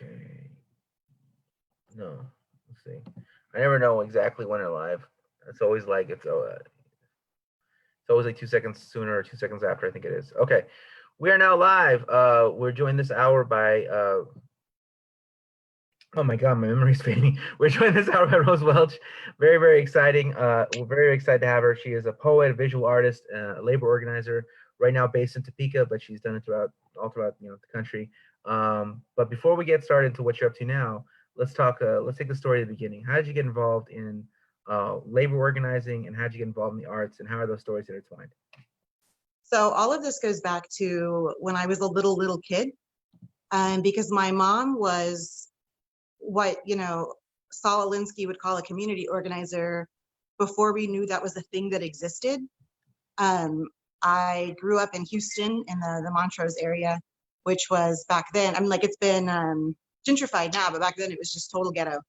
Okay. No. Let's see. I never know exactly when they're live. It's always like it's always like 2 seconds sooner or 2 seconds after. I think it is. Okay. We are now live. We're joined this hour by oh my God, my memory's fading. We're joined this hour by Rose Welch. Very, very exciting. We're very excited to have her. She is a poet, a visual artist, a labor organizer. Right now, based in Topeka, but she's done it all throughout the country. But before we get started into what you're up to now, let's talk. Let's take the story at the beginning. How did you get involved in labor organizing, and how did you get involved in the arts, and how are those stories intertwined? So all of this goes back to when I was a little kid, because my mom was what, Saul Alinsky would call a community organizer before we knew that was a thing that existed. I grew up in Houston in the Montrose area, which was back then, I mean, like it's been gentrified now, but back then it was just total ghetto.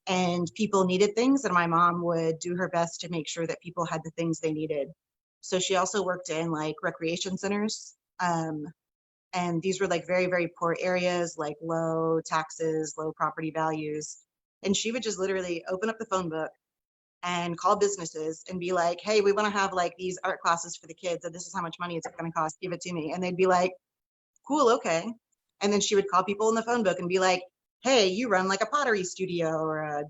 And people needed things, and my mom would do her best to make sure that people had the things they needed. So she also worked in like recreation centers. And these were like very, very poor areas, like low taxes, low property values. And she would just literally open up the phone book and call businesses and be like, hey, we want to have like these art classes for the kids, and this is how much money it's going to cost, give it to me. And they'd be like, cool, okay. And then she would call people in the phone book and be like, hey, you run like a pottery studio or a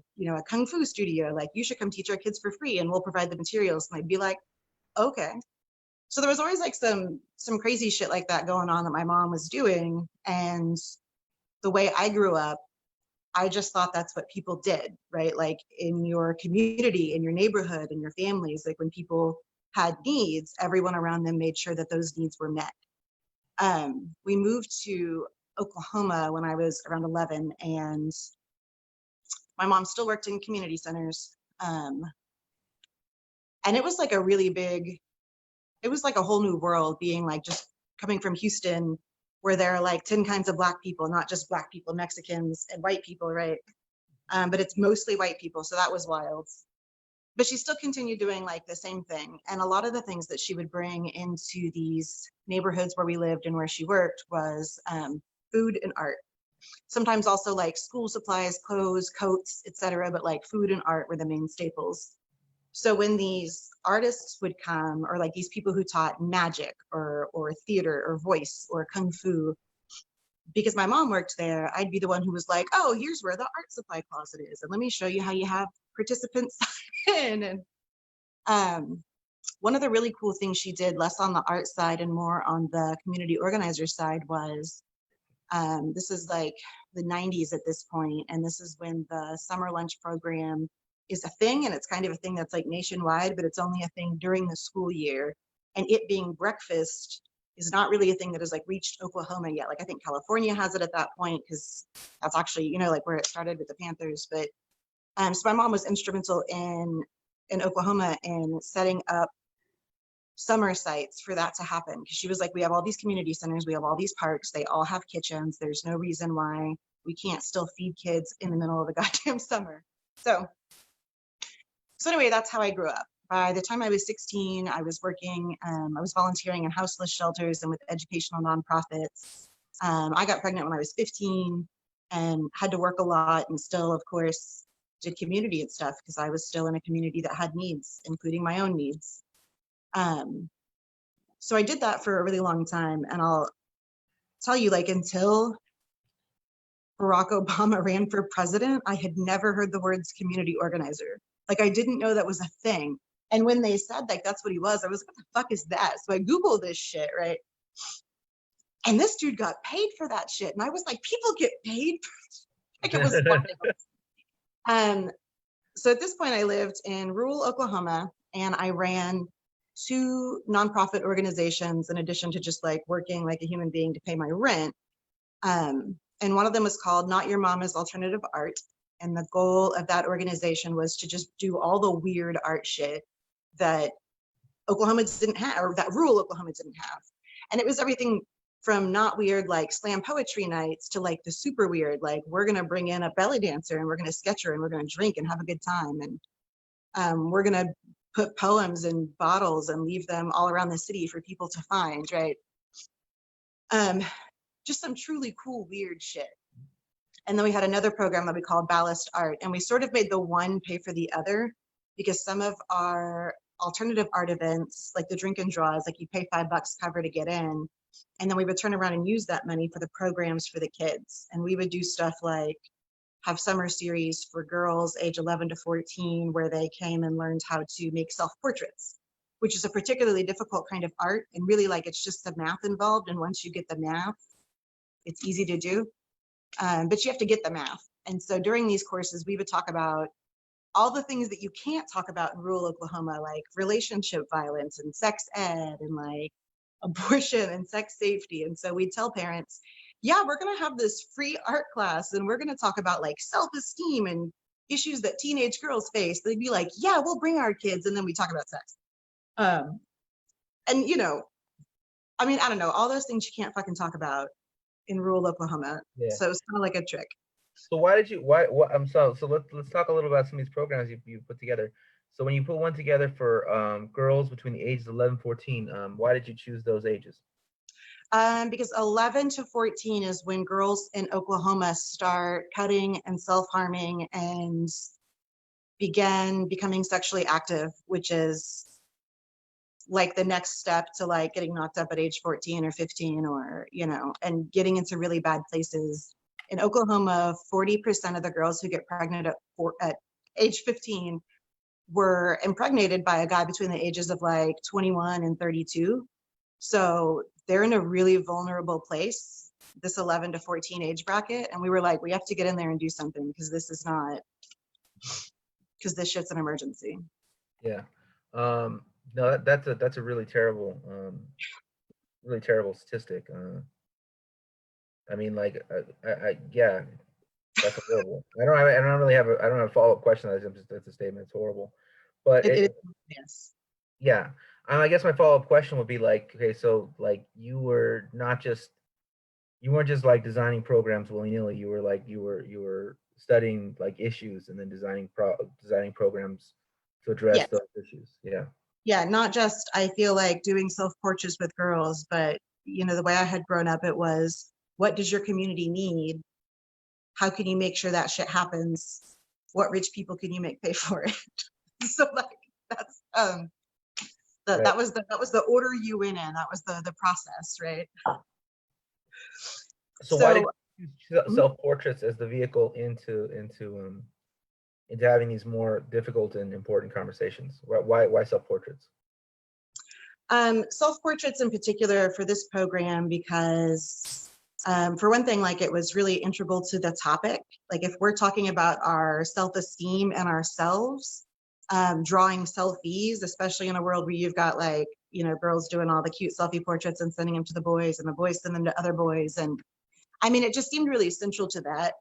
kung fu studio, like you should come teach our kids for free and we'll provide the materials. And I'd be like, okay. So there was always like some crazy shit like that going on that my mom was doing. And the way I grew up, I just thought that's what people did, right? Like in your community, in your neighborhood, in your families, like when people had needs, everyone around them made sure that those needs were met. We moved to Oklahoma when I was around 11, and my mom still worked in community centers. And it was like it was like a whole new world, being like just coming from Houston, where there are like 10 kinds of Black people, not just Black people, Mexicans and white people, right? But it's mostly white people, so that was wild. But she still continued doing like the same thing. And a lot of the things that she would bring into these neighborhoods where we lived and where she worked was food and art. Sometimes also like school supplies, clothes, coats, etc. But like food and art were the main staples. So when these artists would come, or like these people who taught magic or theater or voice or kung fu, because my mom worked there, I'd be the one who was like, oh, here's where the art supply closet is, and let me show you how you have participants sign in. And one of the really cool things she did, less on the art side and more on the community organizer side, was this is like the 90s at this point, and this is when the summer lunch program is a thing, and it's kind of a thing that's like nationwide, but it's only a thing during the school year. And it being breakfast is not really a thing that has like reached Oklahoma yet. Like I think California has it at that point, because that's actually, like where it started with the Panthers. But so my mom was instrumental in Oklahoma in setting up summer sites for that to happen, because she was like, we have all these community centers, we have all these parks, they all have kitchens, there's no reason why we can't still feed kids in the middle of the goddamn summer. So anyway, that's how I grew up. By the time I was 16, I was working, I was volunteering in houseless shelters and with educational nonprofits. I got pregnant when I was 15 and had to work a lot, and still, of course, did community and stuff, because I was still in a community that had needs, including my own needs. So I did that for a really long time. And I'll tell you, like, until Barack Obama ran for president, I had never heard the words community organizer. Like, I didn't know that was a thing. And when they said like that's what he was, I was like, what the fuck is that? So I Googled this shit, right? And this dude got paid for that shit. And I was like, people get paid for like, it was wild. So at this point, I lived in rural Oklahoma, and I ran 2 nonprofit organizations in addition to just like working like a human being to pay my rent. And one of them was called Not Your Mama's Alternative Art. And the goal of that organization was to just do all the weird art shit that Oklahoma didn't have, or that rural Oklahoma didn't have. And it was everything from not weird like slam poetry nights to like the super weird, like we're gonna bring in a belly dancer and we're gonna sketch her and we're gonna drink and have a good time, and we're gonna put poems in bottles and leave them all around the city for people to find, right? Just some truly cool weird shit. And then we had another program that we called Ballast Art. And we sort of made the one pay for the other because some of our alternative art events, like the drink and draws, like you pay $5 cover to get in. And then we would turn around and use that money for the programs for the kids. And we would do stuff like have summer series for girls age 11 to 14, where they came and learned how to make self-portraits, which is a particularly difficult kind of art. And really, like, it's just the math involved. And once you get the math, it's easy to do. But you have to get the math. And so during these courses, we would talk about all the things that you can't talk about in rural Oklahoma, like relationship violence and sex ed and like abortion and sex safety. And so we'd tell parents, yeah, we're going to have this free art class and we're going to talk about like self-esteem and issues that teenage girls face. They'd be like, yeah, we'll bring our kids. And then we talk about sex. And, you know, I mean, I don't know, all those things you can't fucking talk about in rural Oklahoma. Yeah. So it's kind of like a trick. So what I'm so let's talk a little about some of these programs you put together. So when you put one together for girls between the ages of 11 14, why did you choose those ages? Because 11 to 14 is when girls in Oklahoma start cutting and self-harming and begin becoming sexually active, which is like the next step to like getting knocked up at age 14 or 15, or, you know, and getting into really bad places. In Oklahoma, 40% of the girls who get pregnant at age 15 were impregnated by a guy between the ages of like 21 and 32. So they're in a really vulnerable place, this 11 to 14 age bracket. And we were like, we have to get in there and do something because this shit's an emergency. Yeah. No, that's a really terrible statistic. I mean, like, yeah, that's horrible. I don't have a follow-up question. That's a statement. It's horrible, but Yes. yeah. I guess my follow-up question would be like, okay, so like you weren't just like designing programs willy-nilly. You were studying like issues and then designing programs to address Yes. those issues. Yeah. Yeah, not just, I feel like, doing self-portraits with girls, but, you know, the way I had grown up, it was, what does your community need? How can you make sure that shit happens? What rich people can you make pay for it? So like, that's, Right. that was the order you went in. That was the process, right? So why did you choose self-portraits as the vehicle into having these more difficult and important conversations? Why self-portraits? Self-portraits in particular for this program because, for one thing, like, it was really integral to the topic. Like, if we're talking about our self-esteem and ourselves, drawing selfies, especially in a world where you've got, like, you know, girls doing all the cute selfie portraits and sending them to the boys and the boys send them to other boys. And I mean, it just seemed really essential to that.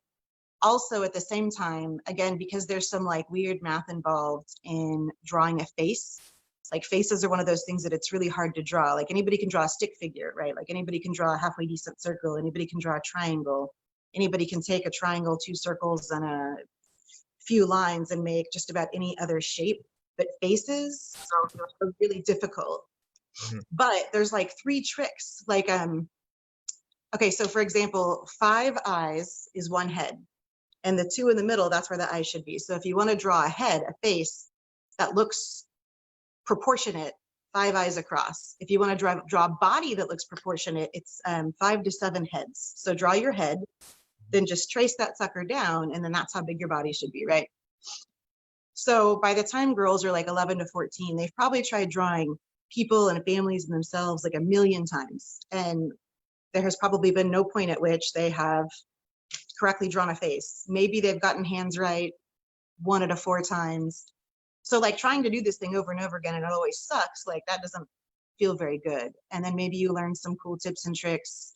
Also, at the same time, again, because there's some like weird math involved in drawing a face. Like, faces are one of those things that it's really hard to draw. Like, anybody can draw a stick figure, right? Like, anybody can draw a halfway decent circle. Anybody can draw a triangle. Anybody can take a triangle, two circles, and a few lines and make just about any other shape. But faces are really difficult. Mm-hmm. But there's like 3 tricks. Like, okay, so for example, 5 eyes is 1 head. And the 2 in the middle, that's where the eyes should be. So if you want to draw a head, a face that looks proportionate, 5 eyes across. If you want to draw a body that looks proportionate, it's 5 to 7 heads. So draw your head, then just trace that sucker down, and then that's how big your body should be, right? So by the time girls are like 11 to 14, they've probably tried drawing people and families and themselves like 1,000,000 times. And there has probably been no point at which they have correctly drawn a face. Maybe they've gotten hands right 1 out of 4 times. So like, trying to do this thing over and over again, and it always sucks, like, that doesn't feel very good. And then maybe you learn some cool tips and tricks,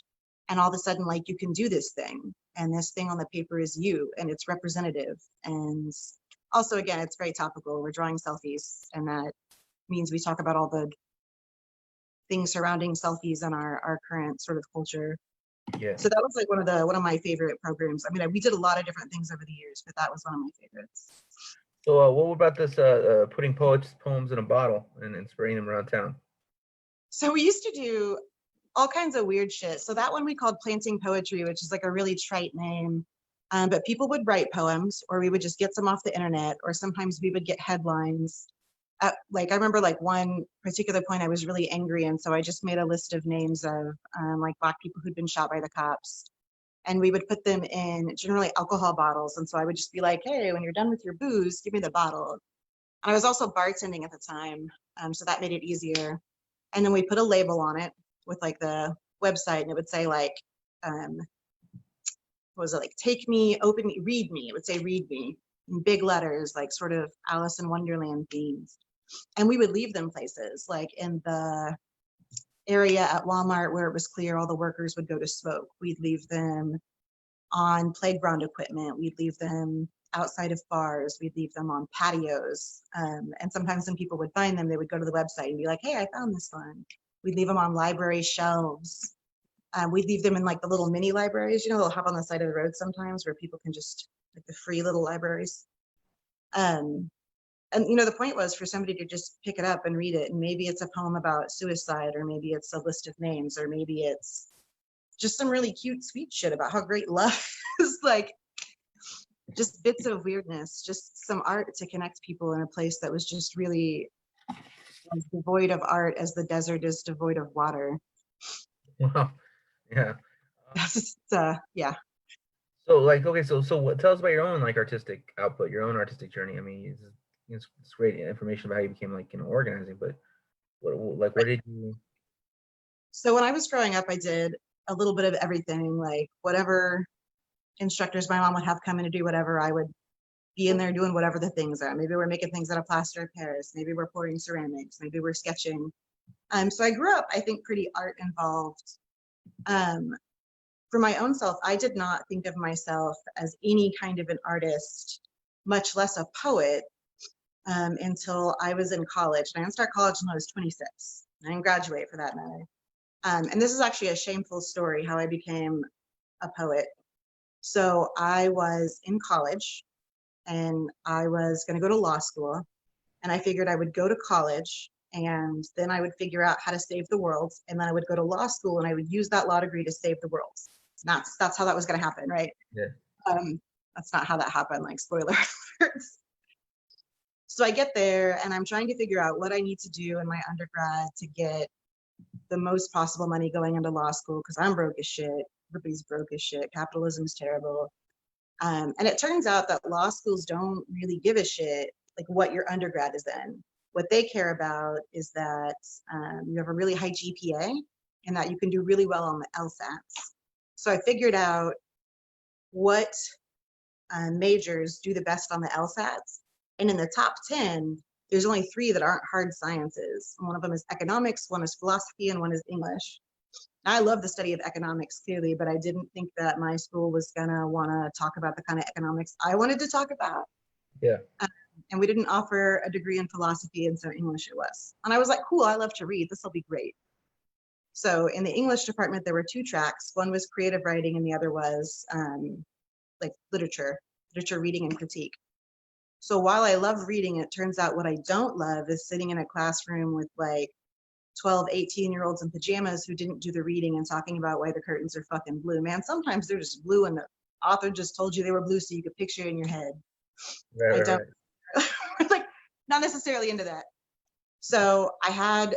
and all of a sudden, like, you can do this thing, and this thing on the paper is you, and it's representative. And also, again, it's very topical. We're drawing selfies, and that means we talk about all the things surrounding selfies in our current sort of culture. Yeah. So that was like one of my favorite programs. I mean, we did a lot of different things over the years, but that was one of my favorites. So what about this putting poems in a bottle and spraying them around town? So we used to do all kinds of weird shit. So that one we called Planting Poetry, which is like a really trite name. But people would write poems, or we would just get some off the internet, or sometimes we would get headlines. Like I remember like one particular point I was really angry, and so I just made a list of names of like Black people who'd been shot by the cops, and we would put them in generally alcohol bottles. And so I would just be like, hey, when you're done with your booze, give me the bottle. And I was also bartending at the time, so that made it easier. And then we put a label on it with like the website, and it would say like, what was it, like, take me, open me, read me. It would say read me in big letters, like sort of Alice in Wonderland themes. And we would leave them places, like in the area at Walmart where it was clear all the workers would go to smoke. We'd leave them on playground equipment. We'd leave them outside of bars. We'd leave them on patios. And sometimes when people would find them, they would go to the website and be like, hey, I found this one. We'd leave them on library shelves. We'd leave them in like the little mini libraries, you know, they'll have on the side of the road sometimes where people can just, like the free little libraries. And you know, the point was for somebody to just pick it up and read it. And maybe it's a poem about suicide, or maybe it's a list of names, or maybe it's just some really cute, sweet shit about how great love is. Like just bits of weirdness, just some art to connect people in a place that was just really as devoid of art as the desert is devoid of water. Wow. Yeah. That's just, yeah. So like, okay, so what? Tell us about your own like artistic output, your own artistic journey. I mean, it's great information about how you became like organizing, but like where did you? So when I was growing up, I did a little bit of everything, like whatever instructors my mom would have come in to do whatever, I would be in there doing whatever the things are. Maybe we're making things out of plaster of Paris. Maybe we're pouring ceramics. Maybe we're sketching. So I grew up, I think, pretty art involved. For my own self, I did not think of myself as any kind of an artist, much less a poet, until I was in college. And I didn't start college until I was 26. I didn't graduate for that matter. And this is actually a shameful story how I became a poet. So I was in college and I was going to go to law school, and I figured I would go to college and then I would figure out how to save the world, and then I would go to law school and I would use that law degree to save the world. That's how that was going to happen, right? Yeah. That's not how that happened, like spoiler alerts. So I get there and I'm trying to figure out what I need to do in my undergrad to get the most possible money going into law school, because I'm broke as shit. Everybody's broke as shit. Capitalism's terrible. And it turns out that law schools don't really give a shit like what your undergrad is in. What they care about is that you have a really high GPA and that you can do really well on the LSATs. So I figured out what majors do the best on the LSATs. And in the top 10, there's only 3 that aren't hard sciences. One of them is economics, one is philosophy, and one is English. I love the study of economics, clearly, but I didn't think that my school was gonna wanna talk about the kind of economics I wanted to talk about. Yeah. And we didn't offer a degree in philosophy, and so English it was. And I was like, cool, I love to read, this will be great. So in the English department, there were 2 tracks. One was creative writing and the other was like literature reading and critique. So while I love reading, it turns out what I don't love is sitting in a classroom with like 12, 18-year-olds in pajamas who didn't do the reading and talking about why the curtains are fucking blue. Man, sometimes they're just blue and the author just told you they were blue so you could picture it in your head. Right, I don't, right. like, not necessarily into that. So I had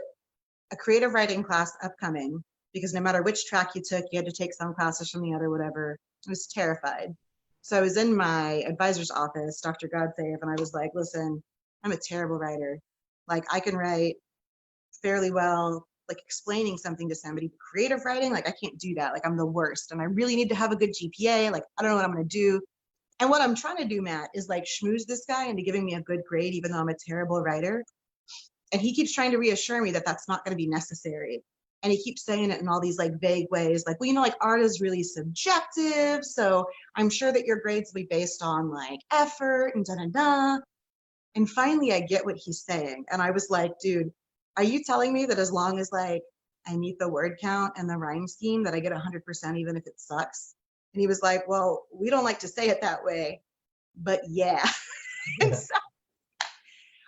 a creative writing class upcoming because no matter which track you took, you had to take some classes from the other, whatever. I was terrified. So I was in my advisor's office, Dr. Godsafe, and I was like, listen, I'm a terrible writer. Like I can write fairly well, like explaining something to somebody. Creative writing, like I can't do that. Like I'm the worst. And I really need to have a good GPA. Like I don't know what I'm gonna do. And what I'm trying to do, Matt, is like schmooze this guy into giving me a good grade, even though I'm a terrible writer. And he keeps trying to reassure me that that's not gonna be necessary. And he keeps saying it in all these like vague ways, like, well, you know, like art is really subjective. So I'm sure that your grades will be based on like effort and da-da-da. And finally I get what he's saying. And I was like, dude, are you telling me that as long as like I meet the word count and the rhyme scheme that I get 100% even if it sucks? And he was like, well, we don't like to say it that way, but yeah. And so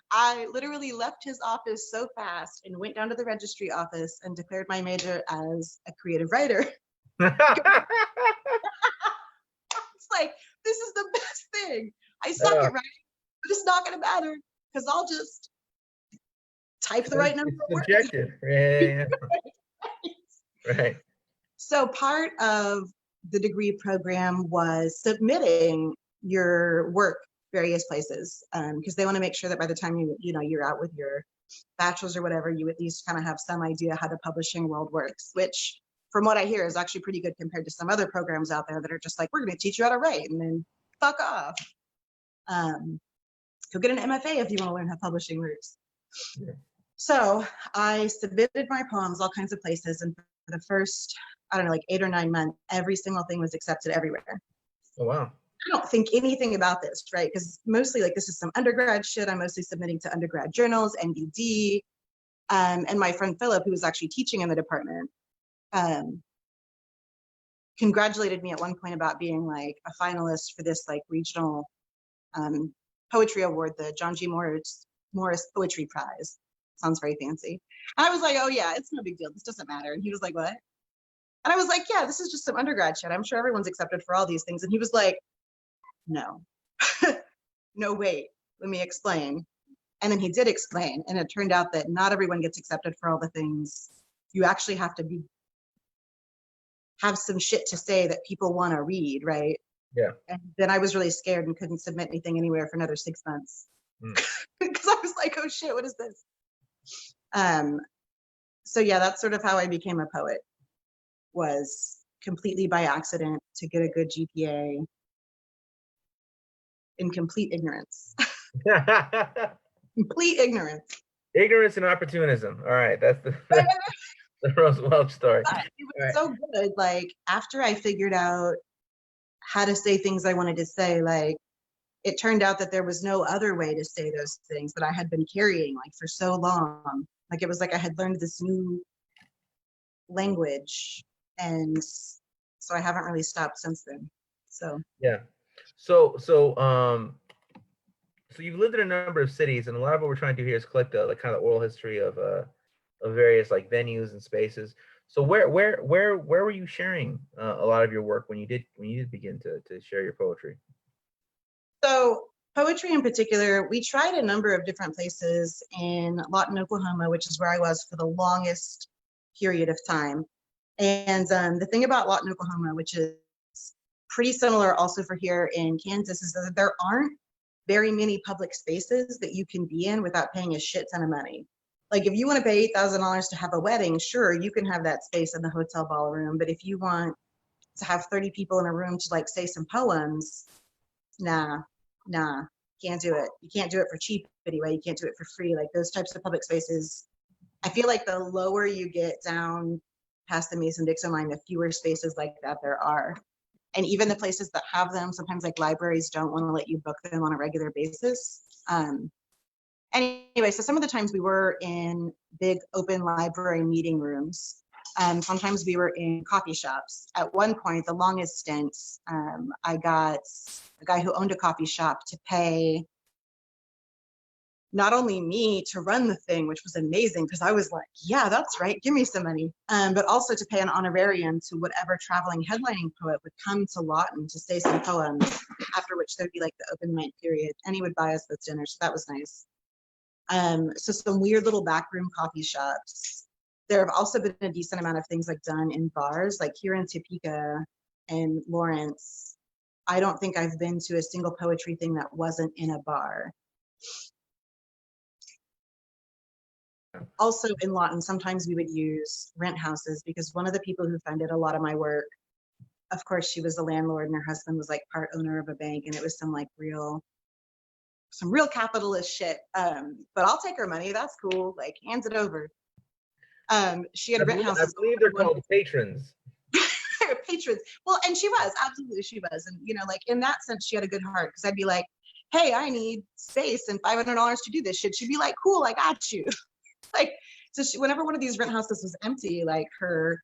I literally left his office so fast and went down to the registry office and declared my major as a creative writer. It's like, this is the best thing. I suck at writing, but it's not going to matter because I'll just type the right number It's of words. subjective. Yeah. Right. So part of the degree program was submitting your work various places because they want to make sure that by the time you're out with your bachelor's or whatever, you at least kind of have some idea how the publishing world works, which from what I hear is actually pretty good compared to some other programs out there that are just like, we're going to teach you how to write and then fuck off. Go get an MFA if you want to learn how publishing works. Yeah. So I submitted my poems all kinds of places, and for the first, I don't know, like 8 or 9 months, every single thing was accepted everywhere. Oh, wow. I don't think anything about this, right? Because mostly like this is some undergrad shit. I'm mostly submitting to undergrad journals, NBD. And my friend Philip, who was actually teaching in the department, congratulated me at one point about being like a finalist for this like regional poetry award, the John G. Morris Poetry Prize. Sounds very fancy. And I was like, oh yeah, it's no big deal. This doesn't matter. And he was like, what? And I was like, yeah, this is just some undergrad shit. I'm sure everyone's accepted for all these things. And he was like, no, no, wait, let me explain. And then he did explain. And it turned out that not everyone gets accepted for all the things. You actually have to have some shit to say that people want to read, right? Yeah. And then I was really scared and couldn't submit anything anywhere for another 6 months. Because I was like, oh shit, what is this? So yeah, that's sort of how I became a poet, was completely by accident to get a good GPA in complete ignorance. Complete ignorance. Ignorance and opportunism. All right, that's the Rose Welch story. But it was so good. Like after I figured out how to say things I wanted to say, like it turned out that there was no other way to say those things that I had been carrying like for so long. Like it was like I had learned this new language, and so I haven't really stopped since then. So yeah. So you've lived in a number of cities, and a lot of what we're trying to do here is collect the kind of oral history of various like venues and spaces. So where were you sharing a lot of your work when you did begin to share your poetry? So poetry in particular, we tried a number of different places in Lawton, Oklahoma, which is where I was for the longest period of time. And the thing about Lawton, Oklahoma, which is pretty similar also for here in Kansas, is that there aren't very many public spaces that you can be in without paying a shit ton of money. Like if you want to pay $8,000 to have a wedding, sure, you can have that space in the hotel ballroom. But if you want to have 30 people in a room to like say some poems, nah, can't do it. You can't do it for cheap anyway. You can't do it for free. Like those types of public spaces, I feel like the lower you get down past the Mason-Dixon line, the fewer spaces like that there are. And even the places that have them, sometimes like libraries don't want to let you book them on a regular basis. Anyway, so some of the times we were in big open library meeting rooms. Sometimes we were in coffee shops. At one point, the longest stint, I got a guy who owned a coffee shop to pay not only me to run the thing, which was amazing because I was like, yeah, that's right, give me some money, but also to pay an honorarium to whatever traveling headlining poet would come to Lawton to say some poems, after which there'd be like the open mic period, and he would buy us those dinners, so that was nice. So some weird little backroom coffee shops. There have also been a decent amount of things like done in bars, like here in Topeka and Lawrence. I don't think I've been to a single poetry thing that wasn't in a bar. Also in Lawton, sometimes we would use rent houses because one of the people who funded a lot of my work, of course, she was a landlord and her husband was like part owner of a bank, and it was some real capitalist shit. But I'll take her money. That's cool. Like, hands it over. She had rent houses. I believe they're called patrons. Patrons. Well, and she was, absolutely she was. And, you know, like in that sense, she had a good heart because I'd be like, hey, I need space and $500 to do this shit. She'd be like, cool, I got you. Like, so whenever one of these rent houses was empty, like her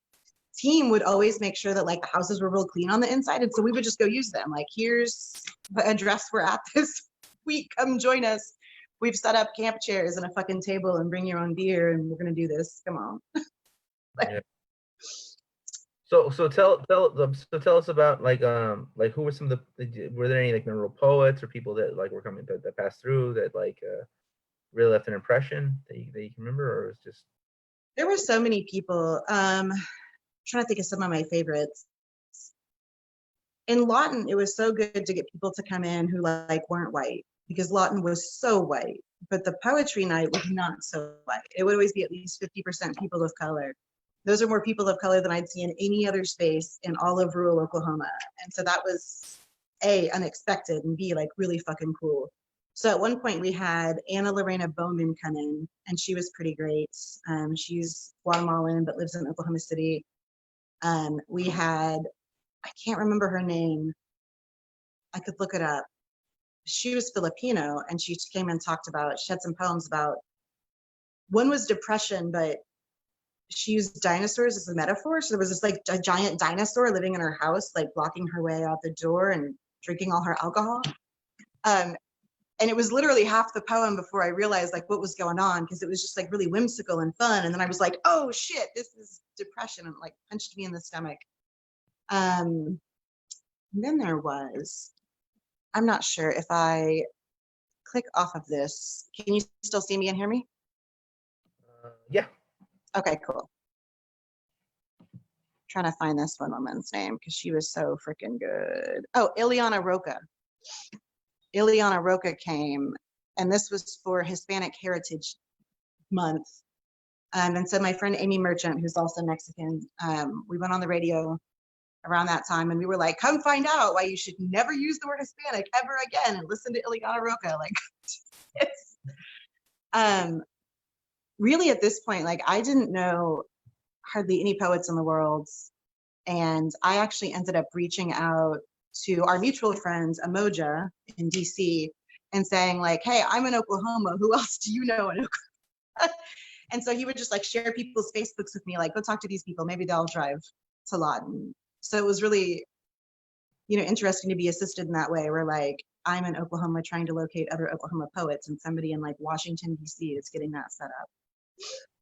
team would always make sure that like the houses were real clean on the inside. And so we would just go use them. Like, here's the address we're at this week. Come join us. We've set up camp chairs and a fucking table and bring your own beer and we're going to do this. Come on. Yeah. So tell us about like who were some of were there any like memorable poets or people that like were coming that passed through that like really left an impression that you can remember, or it was just There were so many people. Trying to think of some of my favorites. In Lawton, it was so good to get people to come in who like weren't white, because Lawton was so white, but the poetry night was not so white. It would always be at least 50% people of color. Those are more people of color than I'd see in any other space in all of rural Oklahoma. And so that was A, unexpected, and B, like really fucking cool. So at one point we had Anna Lorena Bowman come in, and she was pretty great. She's Guatemalan but lives in Oklahoma City. We had, I can't remember her name. I could look it up. She was Filipino, and she came and talked about, she had some poems about, one was depression, but she used dinosaurs as a metaphor. So there was this like a giant dinosaur living in her house, like blocking her way out the door and drinking all her alcohol. And it was literally half the poem before I realized like what was going on, because it was just like really whimsical and fun. And then I was like, oh shit, this is depression, and like punched me in the stomach. And then there was, I'm not sure if I click off of this. Can you still see me and hear me? yeah. Okay, cool. Trying to find this one woman's name because she was so freaking good. Oh, Ileana Roca. Ileana Roca came, and this was for Hispanic Heritage Month. And so my friend Amy Merchant, who's also Mexican, we went on the radio around that time, and we were like, come find out why you should never use the word Hispanic ever again, and listen to Ileana Roca. Like, it's, really at this point, like I didn't know hardly any poets in the world. And I actually ended up reaching out to our mutual friend, Amoja in DC, and saying like, hey, I'm in Oklahoma. Who else do you know in Oklahoma? And so he would just like share people's Facebooks with me, like, go talk to these people. Maybe they'll drive to Lawton. So it was really, interesting to be assisted in that way, where like, I'm in Oklahoma trying to locate other Oklahoma poets, and somebody in like Washington, DC is getting that set up.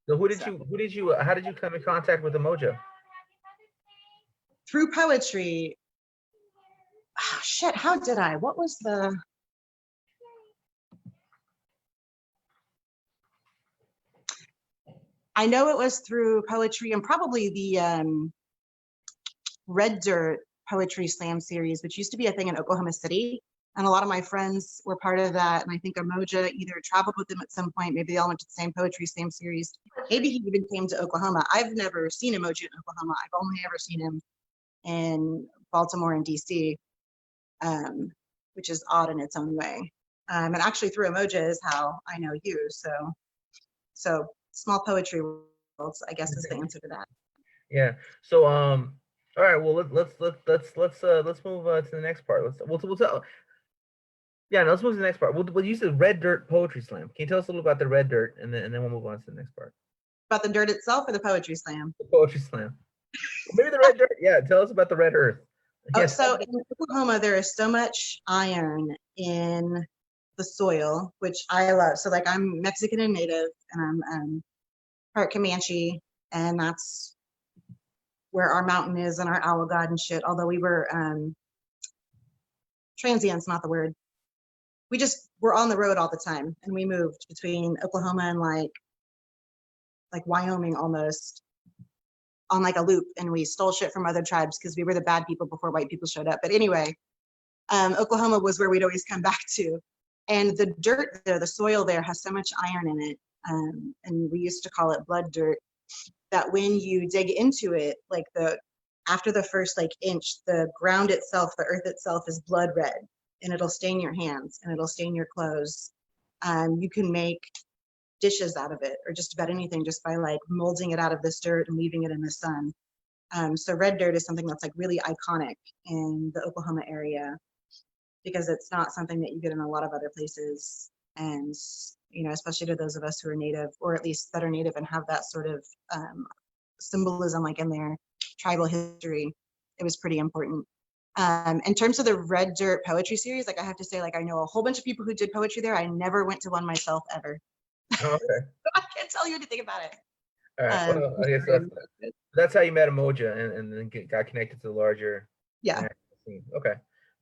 So how did you come in contact with Emoja? Through poetry. Oh, shit, how did I? What was the... I know it was through poetry and probably the Red Dirt Poetry Slam series, which used to be a thing in Oklahoma City. And a lot of my friends were part of that. And I think Amoja either traveled with them at some point. Maybe they all went to the same Poetry Slam series. Maybe he even came to Oklahoma. I've never seen Amoja in Oklahoma. I've only ever seen him in Baltimore and DC, which is odd in its own way. And actually through Amoja is how I know you. So small poetry worlds, I guess, is the answer to that. Yeah. So all right. Well, let's move to the next part. We'll tell. Yeah, no, let's move to the next part. We'll use the Red Dirt Poetry Slam. Can you tell us a little about the Red Dirt, and then we'll move on to the next part. About the dirt itself or the Poetry Slam? The Poetry Slam. Maybe the Red Dirt. Yeah, tell us about the Red Earth. Yes. So in Oklahoma, there is so much iron in the soil, which I love. So like I'm Mexican and Native, and I'm part Comanche, and that's where our mountain is and our owl god and shit. Although we were transient's not the word. We just were on the road all the time, and we moved between Oklahoma and like Wyoming almost on like a loop, and we stole shit from other tribes because we were the bad people before white people showed up. But anyway, Oklahoma was where we'd always come back to. And the dirt there, the soil there has so much iron in it, and we used to call it blood dirt, that when you dig into it, like after the first like inch, the ground itself, the earth itself is blood red, and it'll stain your hands and it'll stain your clothes. You can make dishes out of it, or just about anything, just by like molding it out of this dirt and leaving it in the sun. So red dirt is something that's like really iconic in the Oklahoma area, because it's not something that you get in a lot of other places. And, especially to those of us who are Native, or at least that are Native and have that sort of symbolism like in their tribal history, it was pretty important. In terms of the Red Dirt Poetry series, like I have to say, like I know a whole bunch of people who did poetry there. I never went to one myself ever. Oh, okay. I can't tell you anything about it. All right. Well, I guess that's how you met Emoja and then got connected to the larger Yeah. national scene. Okay,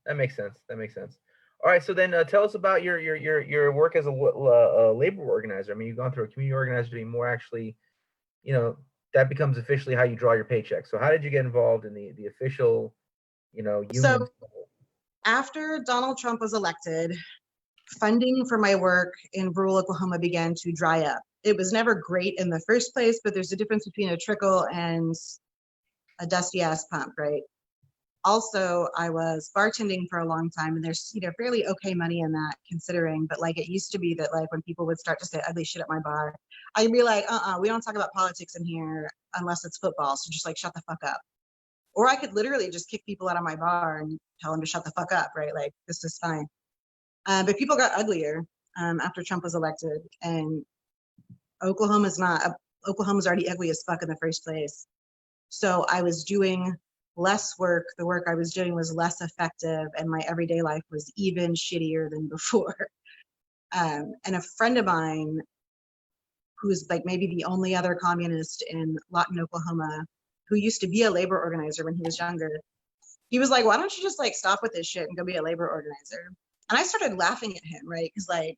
that makes sense. That makes sense. All right. So then tell us about your work as a labor organizer. I mean, you've gone through a community organizer, doing more actually. You know, that becomes officially how you draw your paycheck. So how did you get involved in the official, So union? after Donald Trump was elected, funding for my work in rural Oklahoma began to dry up. It was never great in the first place, but there's a difference between a trickle and a dusty ass pump, right? Also, I was bartending for a long time, and there's fairly okay money in that considering, but like it used to be that like when people would start to say ugly shit at my bar, I'd be like, we don't talk about politics in here unless it's football, so just like shut the fuck up. Or I could literally just kick people out of my bar and tell them to shut the fuck up, right? Like this is fine. But people got uglier after Trump was elected, and Oklahoma's not. Oklahoma's already ugly as fuck in the first place. So I was doing less work. The work I was doing was less effective, and my everyday life was even shittier than before. And a friend of mine, who's like maybe the only other communist in Lawton, Oklahoma, who used to be a labor organizer when he was younger, he was like, "Why don't you just like stop with this shit and go be a labor organizer?" And I started laughing at him, right? Because like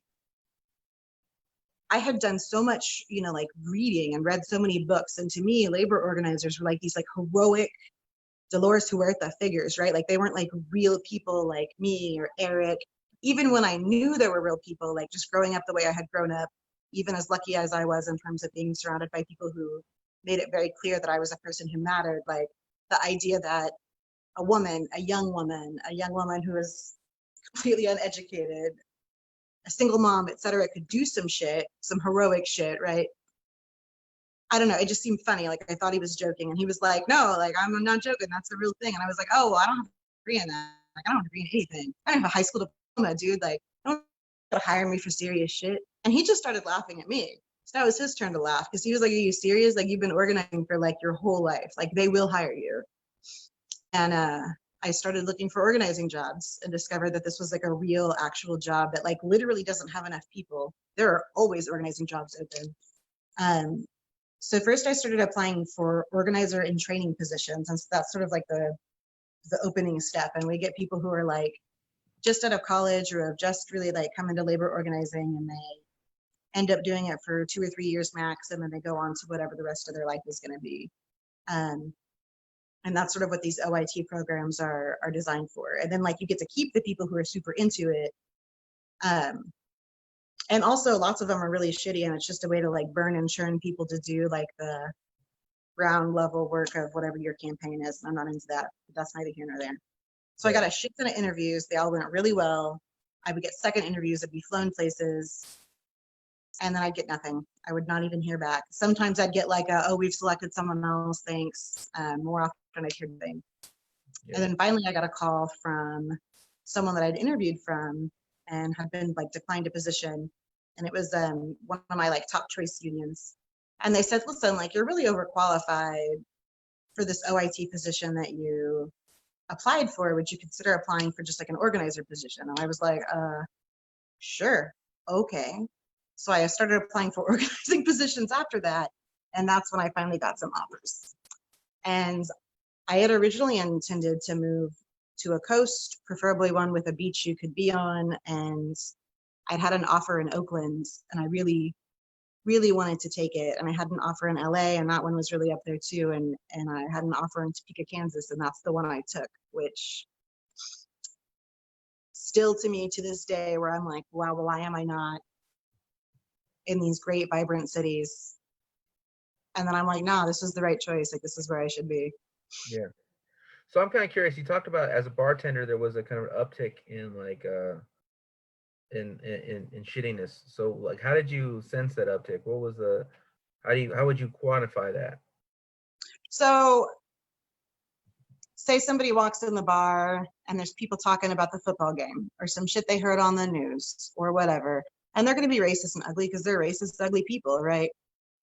I had done so much, like reading and read so many books. And to me, labor organizers were like these like heroic Dolores Huerta figures, right? Like they weren't like real people like me or Eric. Even when I knew there were real people, like just growing up the way I had grown up, even as lucky as I was in terms of being surrounded by people who made it very clear that I was a person who mattered, like the idea that a young woman who is completely uneducated, a single mom, etc., could do some shit, some heroic shit, right? I don't know. It just seemed funny. Like I thought he was joking, and he was like, "No, like I'm not joking. That's the real thing." And I was like, "Oh, well, I don't have a degree in that. Like I don't have a degree in anything. I don't have a high school diploma, dude. Like don't hire me for serious shit." And he just started laughing at me. So now it was his turn to laugh because he was like, "Are you serious? Like you've been organizing for like your whole life. Like they will hire you." And I started looking for organizing jobs and discovered that this was like a real, actual job that like literally doesn't have enough people. There are always organizing jobs open. So first I started applying for organizer and training positions. And so that's sort of like the opening step. And we get people who are like just out of college or have just really like come into labor organizing, and they end up doing it for 2 or 3 years max. And then they go on to whatever the rest of their life is going to be. And that's sort of what these OIT programs are designed for. And then like you get to keep the people who are super into it. And also lots of them are really shitty, and it's just a way to like burn and churn people to do like the ground level work of whatever your campaign is. I'm not into that, but that's neither here nor there. So I got a shit ton of interviews. They all went really well. I would get second interviews. I'd be flown places, and then I'd get nothing. I would not even hear back. Sometimes I'd get like, "Oh, we've selected someone else. Thanks." More often I'd hear nothing. Yeah. And then finally I got a call from someone that I'd interviewed from and had been like declined a position. And it was one of my like top choice unions. And they said, "Listen, like you're really overqualified for this OIT position that you applied for. Would you consider applying for just like an organizer position?" And I was like, sure, okay. So I started applying for organizing positions after that. And that's when I finally got some offers. And I had originally intended to move to a coast, preferably one with a beach you could be on. And I'd had an offer in Oakland, and I really, really wanted to take it. And I had an offer in LA, and that one was really up there too. And I had an offer in Topeka, Kansas, and that's the one I took, which still to me to this day, where I'm like, wow, well, why am I not in these great, vibrant cities? And then I'm like, nah, this was the right choice. Like, this is where I should be. Yeah. So I'm kind of curious. You talked about as a bartender, there was a kind of uptick in like in shittiness. So like, how did you sense that uptick? What was the how would you quantify that? So say somebody walks in the bar and there's people talking about the football game or some shit they heard on the news or whatever, and they're going to be racist and ugly because they're racist, ugly people, right?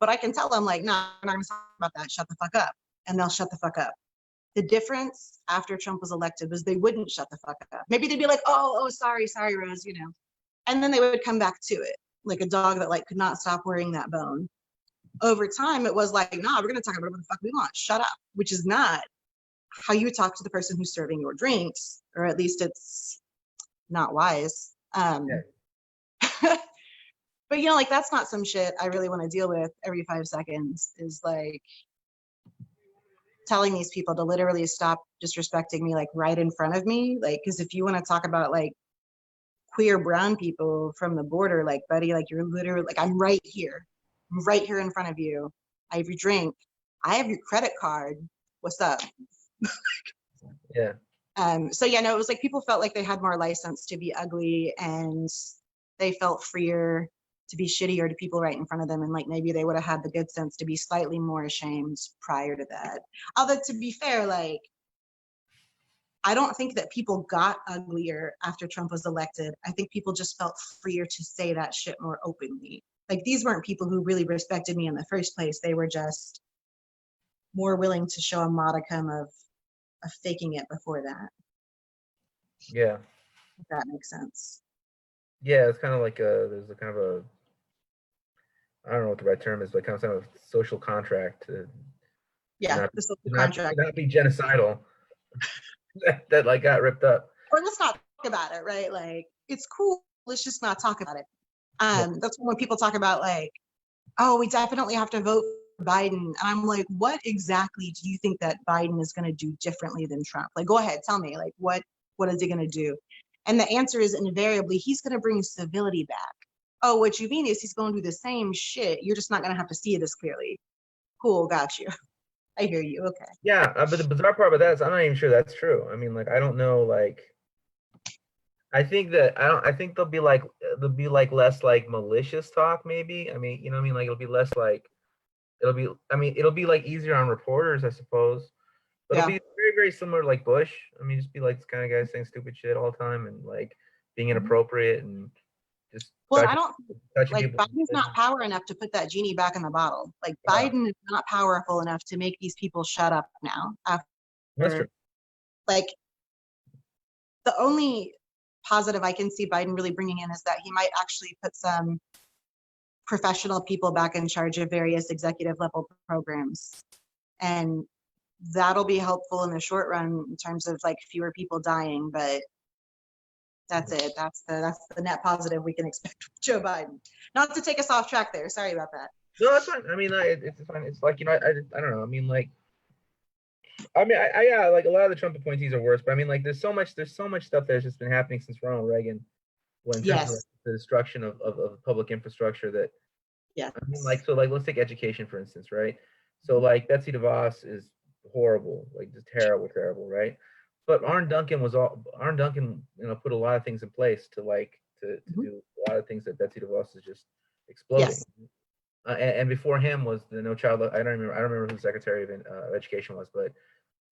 But I can tell them like, no, I'm not going to talk about that. Shut the fuck up. And they'll shut the fuck up. The difference after Trump was elected was they wouldn't shut the fuck up. Maybe they'd be like, oh, sorry, Rose, And then they would come back to it like a dog that like could not stop worrying that bone. over time, it was like, nah, we're going to talk about whatever the fuck we want. Shut up, which is not how you talk to the person who's serving your drinks, or at least it's not wise. Yeah. But, you know, like, that's not some shit I really want to deal with every 5 seconds, is like telling these people to literally stop disrespecting me, like, right in front of me. Like, because if you want to talk about, like, queer brown people from the border, like, buddy, like, you're literally, like, I'm right here. I'm right here in front of you. I have your drink. I have your credit card. What's up? Yeah. So yeah, no, it was like people felt like they had more license to be ugly, and they felt freer to be shittier to people right in front of them, and like maybe they would have had the good sense to be slightly more ashamed prior to that. Although, to be fair, like, I don't think that people got uglier after Trump was elected. I think people just felt freer to say that shit more openly. Like, these weren't people who really respected me in the first place. They were just more willing to show a modicum of faking it before that, Yeah. if that makes sense. Yeah. It's kind of like there's a kind of a, I don't know what the right term is, but kind of social contract to Yeah, not the social to not, to contract. not be genocidal that like got ripped up. Or let's not talk about it, right? Like, it's cool. Let's just not talk about it. Yeah. That's when people talk about, like, oh, we definitely have to vote for Biden. And I'm like, what exactly do you think that Biden is going to do differently than Trump? Like, go ahead, tell me, like, what is he going to do? And the answer is invariably, he's going to bring civility back. Oh, what you mean is he's going to do the same shit. You're just not going to have to see it as clearly. Cool, got you. I hear you. Okay. Yeah, but the bizarre part about that is I'm not even sure that's true. I mean, like, I don't know, like, I think that I don't. I think there'll be like less like malicious talk, maybe. I mean, you know what I mean? Like, it'll be less like it'll be. I mean, it'll be like easier on reporters, I suppose. But it'll Yeah. be very, very similar to like Bush. I mean, just be like this kind of guy saying stupid shit all the time and like being inappropriate and just Well, I don't touching like, people. Biden's not power enough to put that genie back in the bottle. Like, Yeah, Biden is not powerful enough to make these people shut up now. that's true. After, like, the only positive I can see Biden really bringing in is that he might actually put some professional people back in charge of various executive level programs. And that'll be helpful in the short run in terms of like fewer people dying, but that's it. That's the net positive we can expect from Joe Biden. Not to take us off track there. Sorry about that. No, that's fine. I mean, it's fine. It's like, you know, I don't know. I mean, like, yeah, like a lot of the Trump appointees are worse, but I mean, like, there's so much stuff that's just been happening since Ronald Reagan, when in terms of like, Yes. the destruction of public infrastructure that, Yes. I mean, like, so like let's take education for instance, right? So like Betsy DeVos is horrible, like just terrible, right? But Arne Duncan, you know, put a lot of things in place to like to Mhm. do a lot of things that Betsy DeVos is just exploding. Yes. And before him was the No Child. I don't remember who the Secretary of Education was, but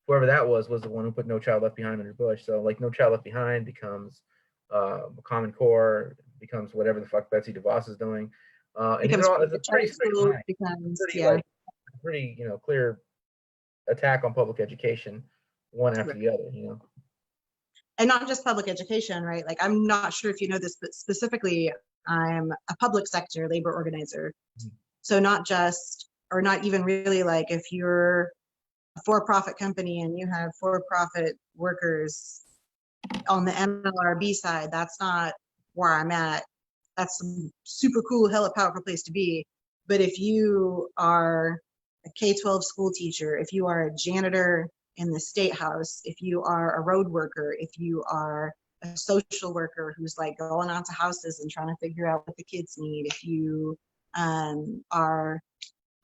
whoever that was the one who put No Child Left Behind under Bush. So like No Child Left Behind becomes Common Core, becomes whatever the fuck Betsy DeVos is doing. And these Becomes are all, free it's a pretty charter straight schools, line, becomes, pretty yeah. like pretty, you know, clear attack on public education, one after Right. the other, you know. And not just public education, right? Like, I'm not sure if you know this, but specifically, I'm a public sector labor organizer. So not just, or not even really, like, if you're a for-profit company and you have for-profit workers on the NLRB side, that's not where I'm at. That's a super cool, hella powerful place to be. But if you are a K-12 school teacher, if you are a janitor in the state house, if you are a road worker, if you are a social worker who's like going out to houses and trying to figure out what the kids need, if you are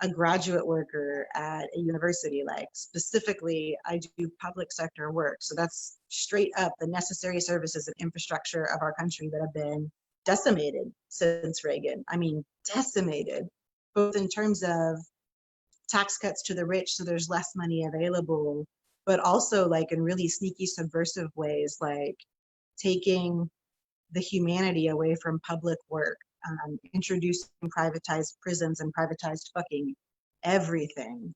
a graduate worker at a university, like specifically I do public sector work. So that's straight up the necessary services and infrastructure of our country that have been decimated since Reagan. I mean, decimated, both in terms of tax cuts to the rich so there's less money available, but also like in really sneaky subversive ways, like taking the humanity away from public work, introducing privatized prisons and privatized fucking everything.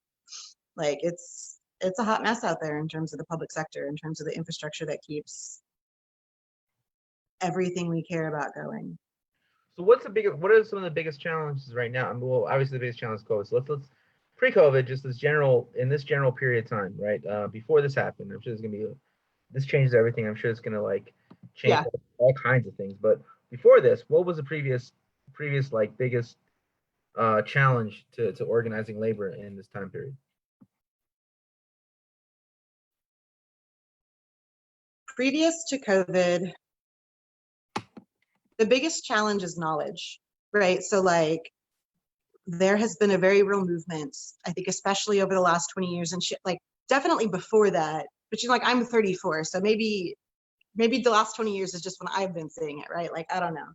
Like, it's a hot mess out there in terms of the public sector, in terms of the infrastructure that keeps everything we care about going. So what are some of the biggest challenges right now? I mean, well, obviously the biggest challenge is COVID. So let's pre-COVID, just in this general period of time, right? Before this happened, I'm sure there's gonna be this changes everything. I'm sure it's gonna like change Yeah. all kinds of things. But before this, what was the previous like biggest challenge to organizing labor in this time period? Previous to COVID, the biggest challenge is knowledge, right? So like there has been a very real movement, I think, especially over the last 20 years and shit, like definitely before that. But you know, like I'm 34, so maybe the last 20 years is just when I've been seeing it, right? Like I don't know.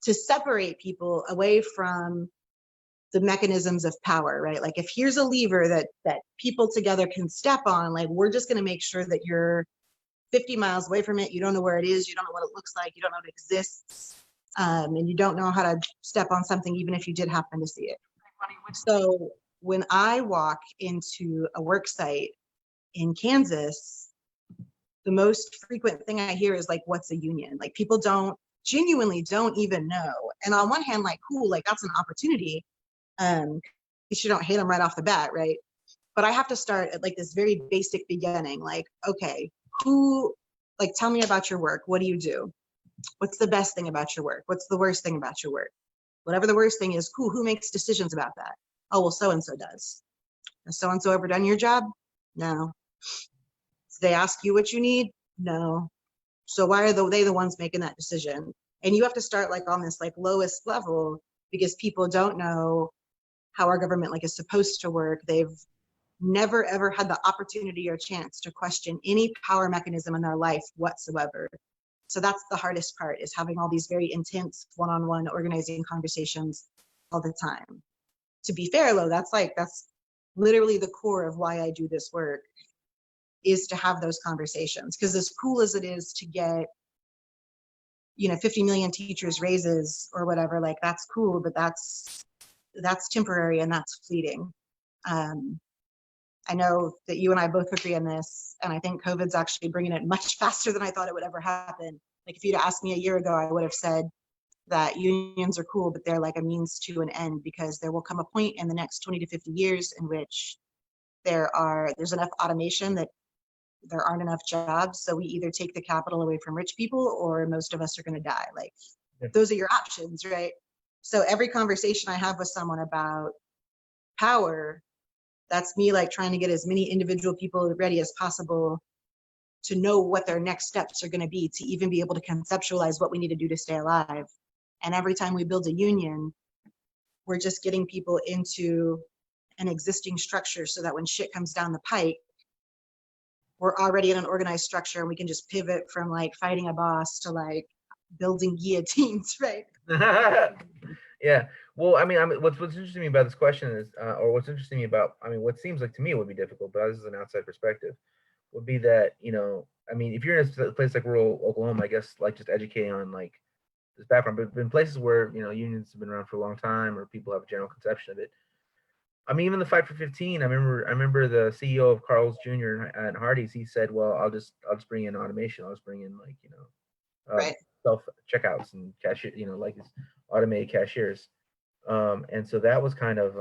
To separate people away from the mechanisms of power, right? Like if here's a lever that people together can step on, like we're just going to make sure that you're 50 miles away from it. You don't know where it is. You don't know what it looks like. You don't know it exists. And you don't know how to step on something, even if you did happen to see it. So when I walk into a work site in Kansas, the most frequent thing I hear is like, what's a union? Like people genuinely don't even know. And on one hand, like, cool, like that's an opportunity. Because you don't hate them right off the bat, right? But I have to start at like this very basic beginning, like, okay, like, tell me about your work. What do you do? What's the best thing about your work? What's the worst thing about your work? Whatever the worst thing is, cool, who makes decisions about that? Oh, well, so-and-so does. Has so-and-so ever done your job? No. Did they ask you what you need? No. So why are they the ones making that decision? And you have to start like on this like lowest level because people don't know how our government like is supposed to work. They've never ever had the opportunity or chance to question any power mechanism in their life whatsoever. So that's the hardest part, is having all these very intense one-on-one organizing conversations all the time. To be fair though, that's literally the core of why I do this work, is to have those conversations. Because as cool as it is to get 50 million teachers raises or whatever, like that's cool, but that's temporary and that's fleeting. I know that you and I both agree on this, and I think COVID's actually bringing it much faster than I thought it would ever happen. Like if you'd asked me a year ago, I would have said that unions are cool, but they're like a means to an end, because there will come a point in the next 20 to 50 years in which there's enough automation that there aren't enough jobs. So we either take the capital away from rich people or most of us are going to die. Like those are your options, right? So every conversation I have with someone about power, that's me like trying to get as many individual people ready as possible to know what their next steps are going to be, to even be able to conceptualize what we need to do to stay alive. And every time we build a union, we're just getting people into an existing structure so that when shit comes down the pike, we're already in an organized structure and we can just pivot from like fighting a boss to like building guillotines, right? Yeah. Well, I mean, what's interesting to me about this question is, or what's interesting to me about, I mean, what seems like to me would be difficult, but this is an outside perspective, would be that, I mean, if you're in a place like rural Oklahoma, I guess, like just educating on like this background, but in places where, unions have been around for a long time or people have a general conception of it. I mean, even the Fight for 15, I remember the CEO of Carl's Jr. at Hardee's, he said, well, I'll just bring in automation. I'll just bring in like, Right. self checkouts and cashier, like these automated cashiers. And so that was kind of,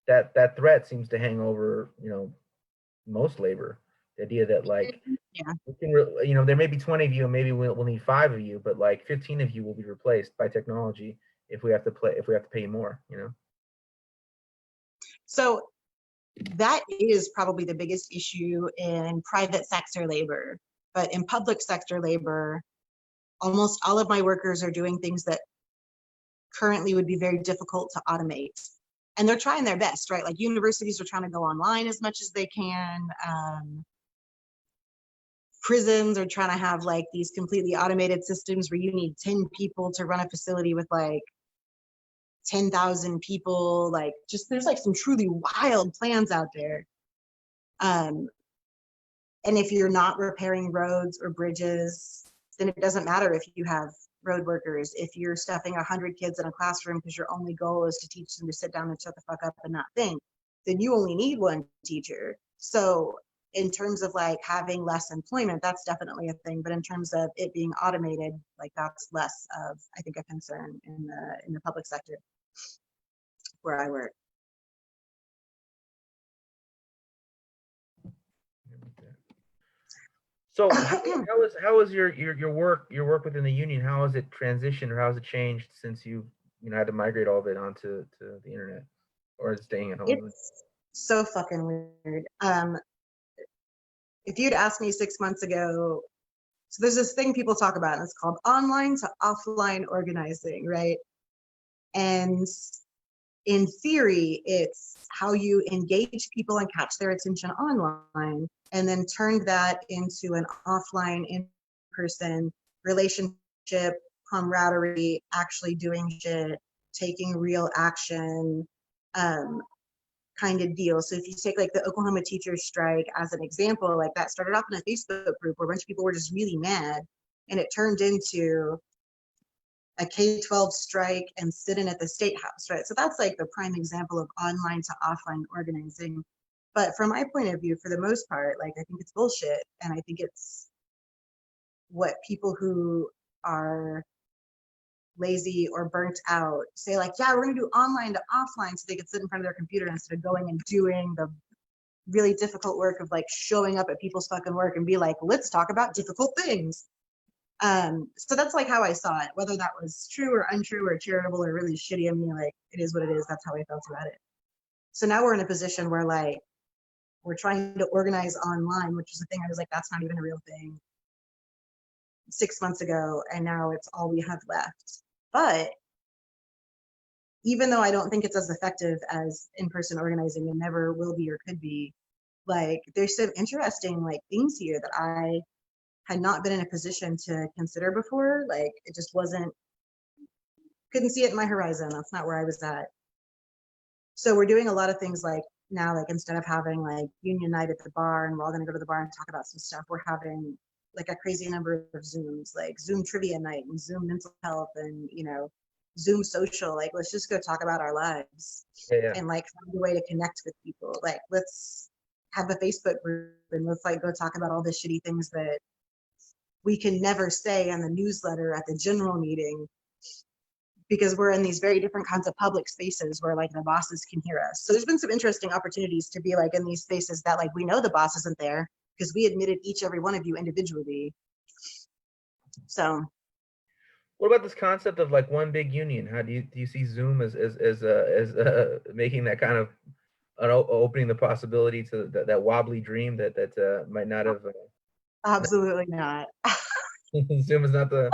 that threat seems to hang over, most labor. The idea that like, yeah, we can, there may be 20 of you, and maybe we'll need 5 of you, but like 15 of you will be replaced by technology if we have to pay you more. So that is probably the biggest issue in private sector labor. But in public sector labor, almost all of my workers are doing things that currently would be very difficult to automate. And they're trying their best, right? Like universities are trying to go online as much as they can. Prisons are trying to have like these completely automated systems where you need 10 people to run a facility with like 10,000 people. Like just there's like some truly wild plans out there. And if you're not repairing roads or bridges, then it doesn't matter if you have road workers. If you're stuffing 100 kids in a classroom because your only goal is to teach them to sit down and shut the fuck up and not think, then you only need one teacher. So in terms of like having less employment, that's definitely a thing. But in terms of it being automated, like that's less of, I think, a concern in the public sector where I work. So how is your work within the union? How has it transitioned or how has it changed since you had to migrate all of it onto the internet or staying at home? It's so fucking weird. If you'd asked me 6 months ago, so there's this thing people talk about, and it's called online to offline organizing, right? And in theory, it's how you engage people and catch their attention online, and then turn that into an offline, in-person relationship, camaraderie, actually doing shit, taking real action, kind of deal. So if you take like the Oklahoma teachers strike as an example, like that started off in a Facebook group where a bunch of people were just really mad, and it turned into a K-12 strike and sit-in at the state house, right? So that's like the prime example of online to offline organizing. But from my point of view, for the most part, like I think it's bullshit, and I think it's what people who are lazy or burnt out say, like, yeah, we're gonna do online to offline so they can sit in front of their computer instead of going and doing the really difficult work of like showing up at people's fucking work and be like, let's talk about difficult things. So that's like how I saw it, whether that was true or untrue or charitable or really shitty of me, like it is what it is. That's how I felt about it. So now we're in a position where like we're trying to organize online, which is a thing I was like, that's not even a real thing 6 months ago, and now it's all we have left. But even though I don't think it's as effective as in-person organizing and never will be or could be, like there's some interesting like things here that I had not been in a position to consider before. Like it just couldn't see it in my horizon. That's not where I was at. So we're doing a lot of things like now, like instead of having like union night at the bar and we're all gonna go to the bar and talk about some stuff, we're having like a crazy number of Zooms, like Zoom trivia night and Zoom mental health and, Zoom social. Like, let's just go talk about our lives and like find a way to connect with people. Like, let's have a Facebook group and let's like go talk about all the shitty things that we can never say in the newsletter at the general meeting because we're in these very different kinds of public spaces where like the bosses can hear us. So there's been some interesting opportunities to be like in these spaces that like we know the boss isn't there because we admitted each every one of you individually. So what about this concept of like one big union? How do you see Zoom as making that kind of opening the possibility to that wobbly dream that might not have absolutely not. Zoom is not the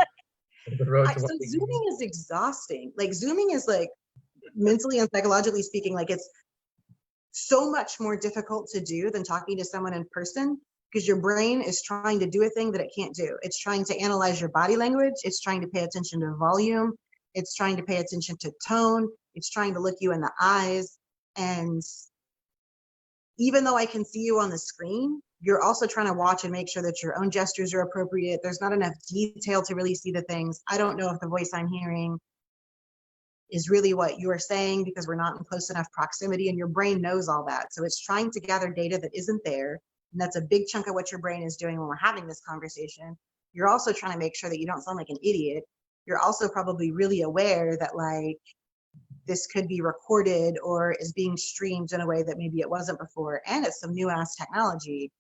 road to So one big Zooming union. is exhausting. Like Zooming is like mentally and psychologically speaking, like it's so much more difficult to do than talking to someone in person because your brain is trying to do a thing that it can't do. It's trying to analyze your body language. It's trying to pay attention to volume. It's trying to pay attention to tone. It's trying to look you in the eyes. And even though I can see you on the screen, you're also trying to watch and make sure that your own gestures are appropriate. There's not enough detail to really see the things. I don't know if the voice I'm hearing is really what you are saying because we're not in close enough proximity, and your brain knows all that. So it's trying to gather data that isn't there. And that's a big chunk of what your brain is doing when we're having this conversation. You're also trying to make sure that you don't sound like an idiot. You're also probably really aware that like this could be recorded or is being streamed in a way that maybe it wasn't before. And it's some new ass technology.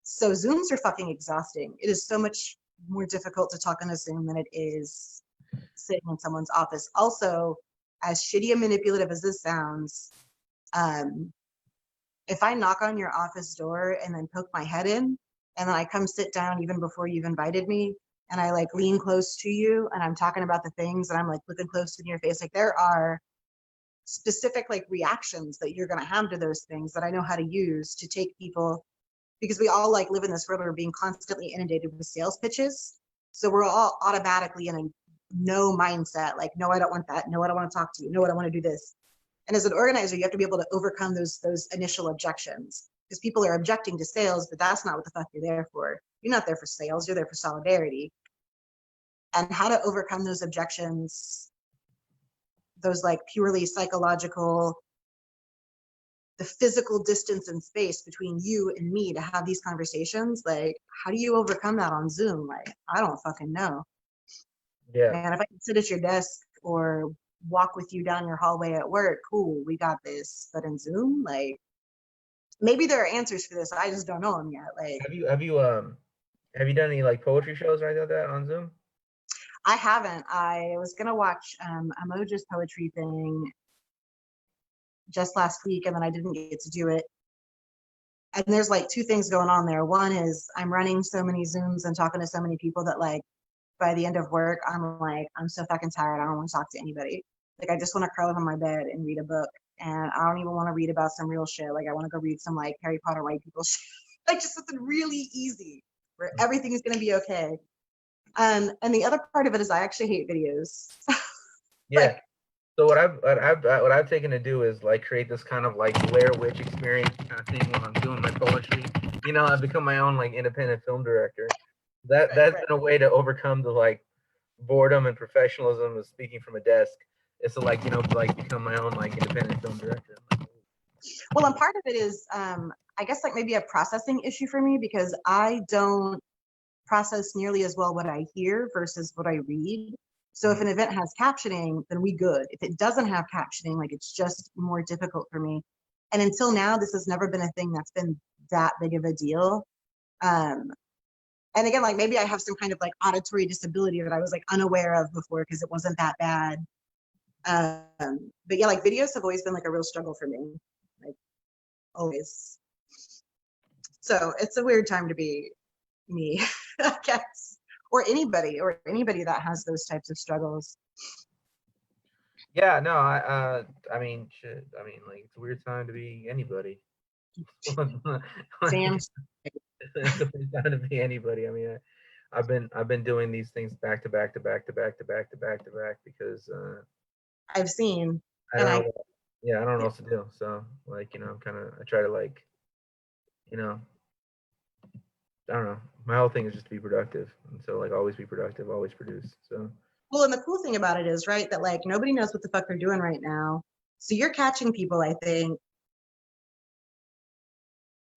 So Zooms are fucking exhausting. It is so much more difficult to talk on a Zoom than it is sitting in someone's office. Also, as shitty and manipulative as this sounds, if I knock on your office door and then poke my head in, and then I come sit down even before you've invited me, and I like lean close to you, and I'm talking about the things, and I'm like looking close in your face, like there are specific like reactions that you're gonna have to those things that I know how to use to take people, because we all like live in this world where we're being constantly inundated with sales pitches. So we're all automatically in a no mindset, like, no, I don't want that. No, I don't want to talk to you. No, I don't want to do this. And as an organizer, you have to be able to overcome those initial objections because people are objecting to sales, but that's not what the fuck you're there for. You're not there for sales. You're there for solidarity. And how to overcome those objections, those like purely psychological the physical distance and space between you and me to have these conversations. Like, how do you overcome that on Zoom? Like, I don't fucking know. Yeah. Man, if I can sit at your desk or walk with you down your hallway at work, cool, we got this. But in Zoom, like, maybe there are answers for this. I just don't know them yet. Like, Have you done any like poetry shows or anything like that on Zoom? I haven't. I was gonna watch Emoja's poetry thing just last week, and then I didn't get to do it. And there's like two things going on there. One is I'm running so many Zooms and talking to so many people that like by the end of work, I'm like, I'm so fucking tired. I don't want to talk to anybody. Like, I just want to curl up on my bed and read a book. And I don't even want to read about some real shit. Like, I want to go read some like Harry Potter white people shit. Like, just something really easy where everything is going to be okay. And the other part of it is I actually hate videos. Yeah. Like, So what I've taken to do is like create this kind of like Blair Witch experience kind of thing when I'm doing my poetry. I've become my own like independent film director. That's right. been a way to overcome the like boredom and professionalism of speaking from a desk. It's to like like become my own like independent film director. Well, and part of it is, I guess, like maybe a processing issue for me because I don't process nearly as well what I hear versus what I read. So if an event has captioning, then we good. If it doesn't have captioning, like it's just more difficult for me. And until now, this has never been a thing that's been that big of a deal. Um, and again, like maybe I have some kind of like auditory disability that I was like unaware of before because it wasn't that bad. But yeah, like videos have always been like a real struggle for me, like always. So it's a weird time to be me, I guess, or anybody that has those types of struggles. Yeah, no, I mean, shit. I mean, like it's a weird time to be anybody. Damn. It's a weird time to be anybody. I mean, I've been doing these things back to back to back to back to back to back to back because I've seen, I and don't I, know. Yeah, I don't know what to do. So like I'm kind of I try to like you know I don't know. My whole thing is just to be productive, and so like always be productive, always produce. So well, and the cool thing about it is, right, that like nobody knows what the fuck they're doing right now. So you're catching people, I think,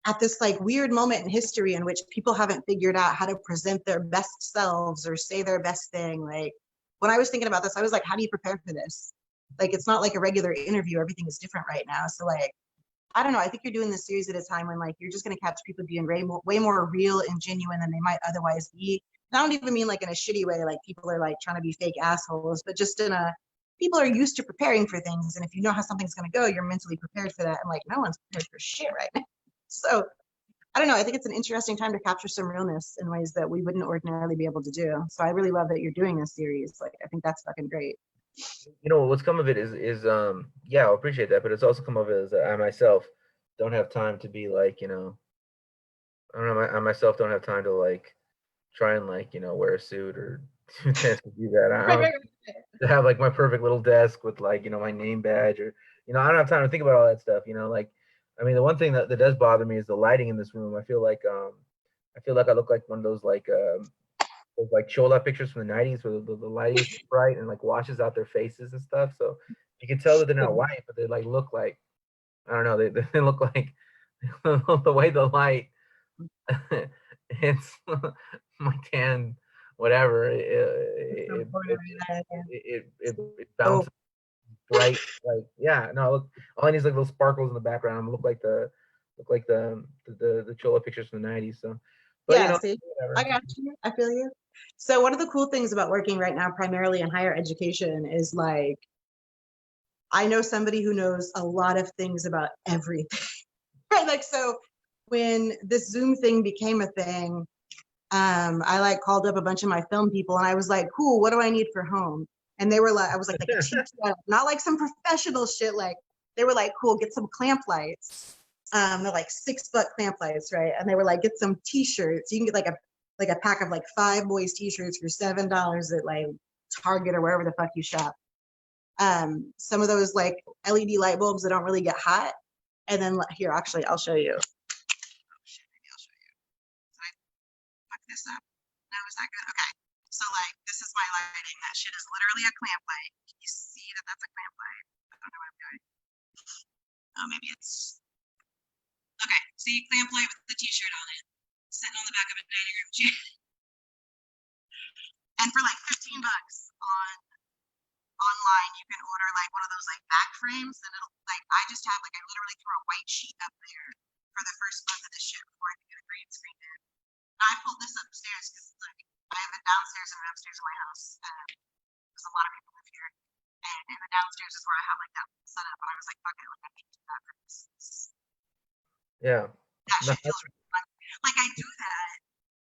at this like weird moment in history in which people haven't figured out how to present their best selves or say their best thing. Like when I was thinking about this, I was like, how do you prepare for this? Like it's not like a regular interview. Everything is different right now. So like, I don't know. I think you're doing this series at a time when like you're just going to catch people being way more real and genuine than they might otherwise be. And I don't even mean like in a shitty way, like people are like trying to be fake assholes, but just in a people are used to preparing for things, and if you know how something's going to go, you're mentally prepared for that. And like no one's prepared for shit right now. So I don't know. I think it's an interesting time to capture some realness in ways that we wouldn't ordinarily be able to do. So I really love that you're doing this series. Like I think that's fucking great. what's come of it is yeah, I appreciate that, but it's also come of it is that I myself don't have time to be like I don't know I myself don't have time to like try and like wear a suit or do this to do that. I Right, don't right, right. to have like my perfect little desk with like my name badge or I don't have time to think about all that stuff. Like I mean the one thing that does bother me is the lighting in this room. I feel like I look like one of those like chola pictures from the 90s where the lighting is bright and like washes out their faces and stuff. So you can tell that they're not white, but they like look like I don't know, they look like the way the light it's my tan whatever it Oh, bounces bright like yeah no all I need is like little sparkles in the background look like the chola pictures from the 90s. So but yeah. See, I whatever. got you. I feel you. So one of the cool things about working right now, primarily in higher education, is like I know somebody who knows a lot of things about everything. Right? Like so, when this Zoom thing became a thing, I like called up a bunch of my film people and I was like, cool, what do I need for home? And they were like, I was like a cheap setup, not like some professional shit. Like they were like, cool, get some clamp lights. They're like $6 clamp lights, right? And they were like, get some t-shirts. You can get like a pack of like 5 boys t-shirts for $7 at like Target or wherever the fuck you shop. Some of those like LED light bulbs that don't really get hot. And then here, actually, I'll show you. Oh shit, maybe I'll show you. Did I fuck this up? No, is that good? Okay. So like this is my lighting. That shit is literally a clamp light. Can you see that that's a clamp light? I don't know what I'm doing. Oh, maybe it's Okay, see, clamp light with the t-shirt on it, sitting on the back of a dining room chair. And for like $15 on online, you can order like one of those like back frames, and it'll like I just have like I literally threw a white sheet up there for the first month of this shit before I could get a green screen in. And I pulled this upstairs because like I have a downstairs and an upstairs in my house, and there's a lot of people live here. And in the downstairs is where I have like that set up, and I was like, fuck it, like I need to do that for this. Yeah. That No, shit feels really fun. Like I do that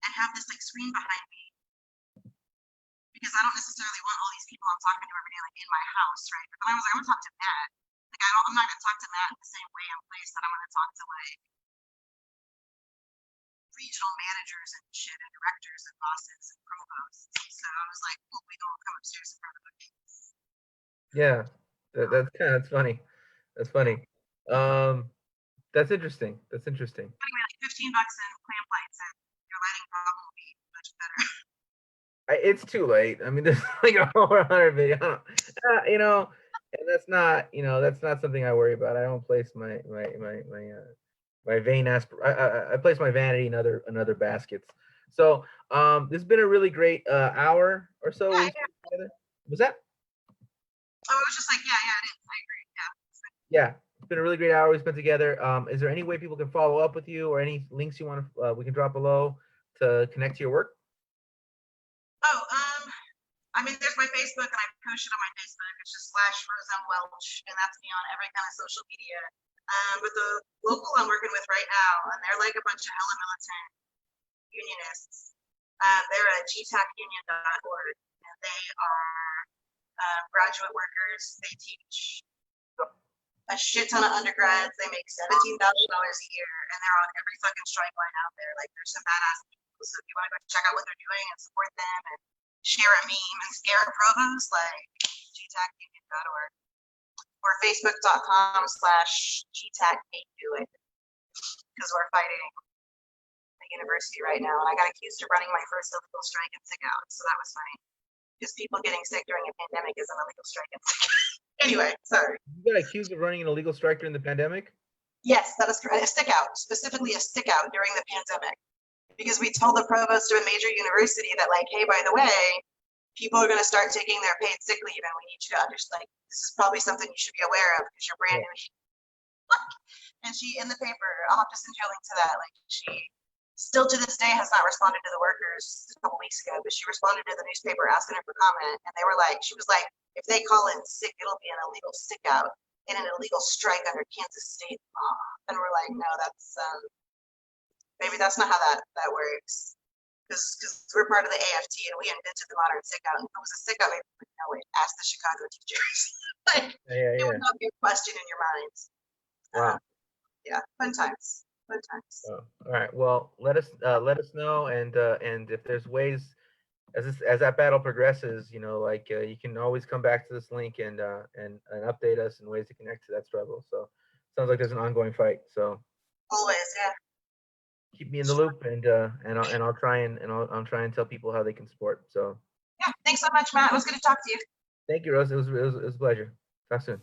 and have this like screen behind me because I don't necessarily want all these people I'm talking to every day like in my house, right? But then I was like, I'm gonna talk to Matt. Like I'm not gonna talk to Matt in the same way and place that I'm gonna talk to like regional managers and shit and directors and bosses and provosts. So I was like, well, we don't come upstairs in front of the gates. yeah. That's funny. That's funny. That's interesting. That's interesting. Anyway, like $15 in clamp lights and your lighting problem will be much better. It's too late. I mean, there's like over 100 videos. You know, and that's not, that's not something I worry about. I don't place my vain I place my vanity in other baskets. So this has been a really great hour or so. Yeah, we spent together. Was that? Oh, it was just like, yeah, it is. I agree. Yeah. Yeah, it's been a really great hour we spent together. Is there any way people can follow up with you or any links you want to we can drop below to connect to your work? Oh, I mean, there's my Facebook, and I post it on my Facebook. It's just /Welch, and that's me on every kind of social media. But the local I'm working with right now, and they're like a bunch of hella militant unionists. They're at gtacunion.org, and they are graduate workers. They teach a shit ton of undergrads. They make $17,000 a year, and they're on every fucking strike line out there. Like, there's some badass people. So if you want to go check out what they're doing and support them and share a meme and scare a provost, like gtacunion.org or facebook.com/gtac8doit, because we're fighting the university right now. And I got accused of running my first illegal strike and sick out. So that was funny. Because people getting sick during a pandemic is an illegal strike and sick out. Anyway, sorry. You got accused of running an illegal strike during the pandemic? Yes, that is correct. A stick out, specifically a stick out during the pandemic. Because we told the provost of a major university that, like, hey, by the way, people are going to start taking their paid sick leave, and we need you to understand, like, this is probably something you should be aware of because you're brand new. And she, in the paper, I'll have to send you a link to that. Like, she still to this day has not responded to the workers a couple weeks ago, but she responded to the newspaper asking her for comment, and they were like, she was like, if they call in sick, it'll be an illegal stick out and an illegal strike under Kansas state law. And we're like, no, that's maybe that's not how that works. Because we're part of the AFT and we invented the modern sick out. And if it was a sick out, maybe we would know it. Ask the Chicago teachers. Like, it would not be a question in your minds. Wow. Yeah, fun times. Fun times. Oh, all right. Well, let us know, and if there's ways as that battle progresses, like you can always come back to this link and update us in ways to connect to that struggle. So sounds like there's an ongoing fight. So always, yeah. Keep me in the loop, and I'll try and tell people how they can support. So yeah, thanks so much, Matt. It was good to talk to you. Thank you, Rose. It was a pleasure. Talk soon.